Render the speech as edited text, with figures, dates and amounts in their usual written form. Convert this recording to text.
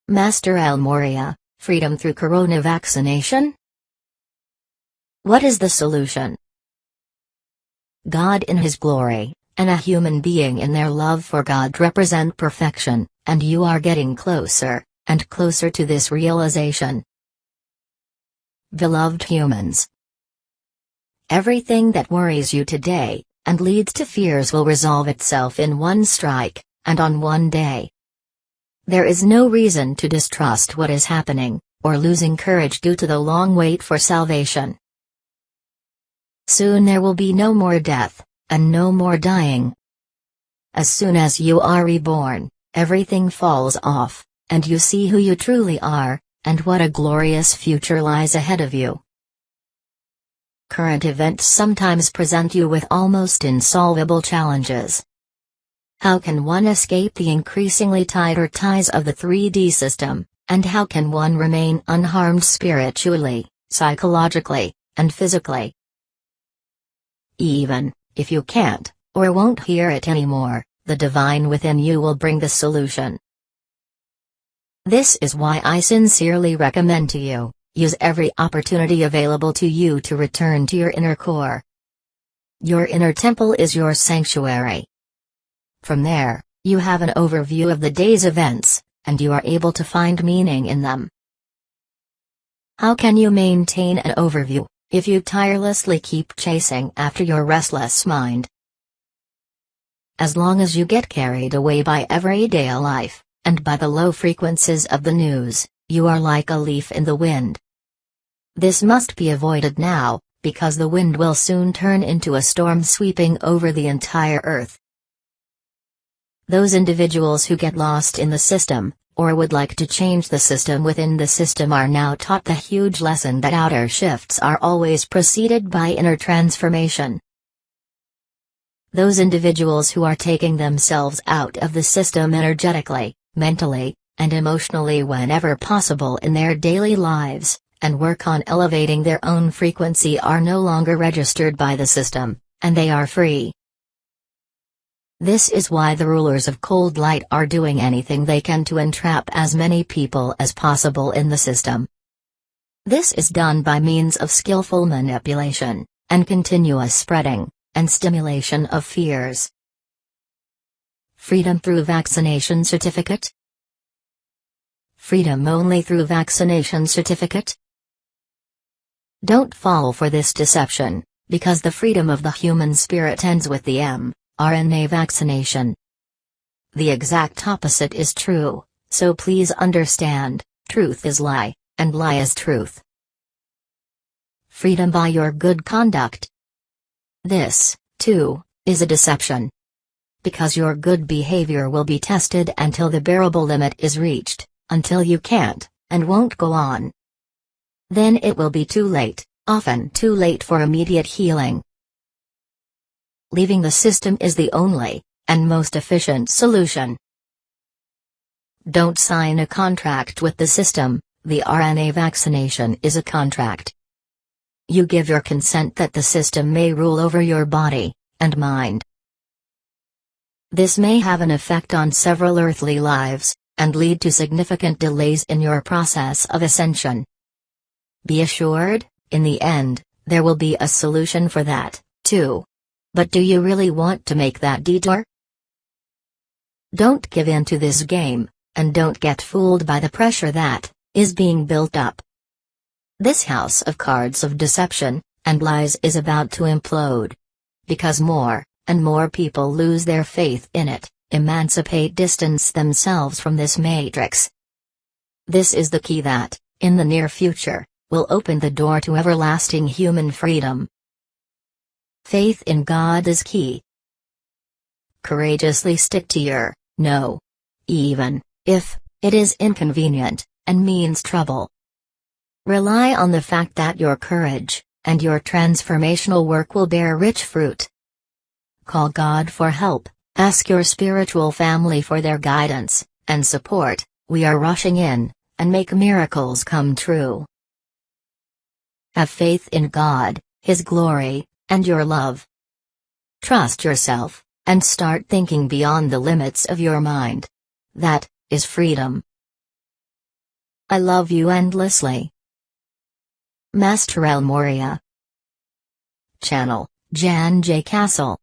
Master El Morya, freedom through corona vaccination? What is the solution? God in His glory, and a human being in their love for God represent perfection, and you are getting closer, and closer to this realization. Beloved humans, everything that worries you today, and leads to fears will resolve itself in one strike, and on one day. There is no reason to distrust what is happening, or losing courage due to the long wait for salvation. Soon there will be no more death, and no more dying. As soon as you are reborn, everything falls off, and you see who you truly are, and what a glorious future lies ahead of you. Current events sometimes present you with almost insolvable challenges. How can one escape the increasingly tighter ties of the 3D system, and how can one remain unharmed spiritually, psychologically, and physically? Even if you can't, or won't hear it anymore, the divine within you will bring the solution. This is why I sincerely recommend to you, use every opportunity available to you to return to your inner core. Your inner temple is your sanctuary. From there, you have an overview of the day's events, and you are able to find meaning in them. How can you maintain an overview if you tirelessly keep chasing after your restless mind? As long as you get carried away by everyday life, and by the low frequencies of the news, you are like a leaf in the wind. This must be avoided now, because the wind will soon turn into a storm sweeping over the entire earth. Those individuals who get lost in the system, or would like to change the system within the system, are now taught the huge lesson that outer shifts are always preceded by inner transformation. Those individuals who are taking themselves out of the system energetically, mentally, and emotionally whenever possible in their daily lives, and work on elevating their own frequency, are no longer registered by the system, and they are free. This is why the rulers of cold light are doing anything they can to entrap as many people as possible in the system. This is done by means of skillful manipulation, and continuous spreading, and stimulation of fears. Freedom through vaccination certificate? Freedom only through vaccination certificate? Don't fall for this deception, because the freedom of the human spirit ends with the mRNA vaccination. The exact opposite is true, so please understand, truth is lie, and lie is truth. Freedom by your good conduct. This, too, is a deception. Because your good behavior will be tested until the bearable limit is reached, until you can't, and won't go on. Then it will be too late, often too late for immediate healing. Leaving the system is the only, and most efficient solution. Don't sign a contract with the system. The RNA vaccination is a contract. You give your consent that the system may rule over your body and mind. This may have an effect on several earthly lives, and lead to significant delays in your process of ascension. Be assured, in the end, there will be a solution for that, too. But do you really want to make that detour? Don't give in to this game, and don't get fooled by the pressure that is being built up. This house of cards of deception and lies is about to implode. Because more and more people lose their faith in it, distance themselves from this matrix. This is the key that, in the near future, will open the door to everlasting human freedom. Faith in God is key. Courageously stick to your no, even if it is inconvenient and means trouble. Rely on the fact that your courage and your transformational work will bear rich fruit. Call God for help, ask your spiritual family for their guidance and support. We are rushing in and make miracles come true. Have faith in God, His glory, and your love. Trust yourself, and start thinking beyond the limits of your mind. That is freedom. I love you endlessly. Master Morya. Channel, Jahn J. Kassl.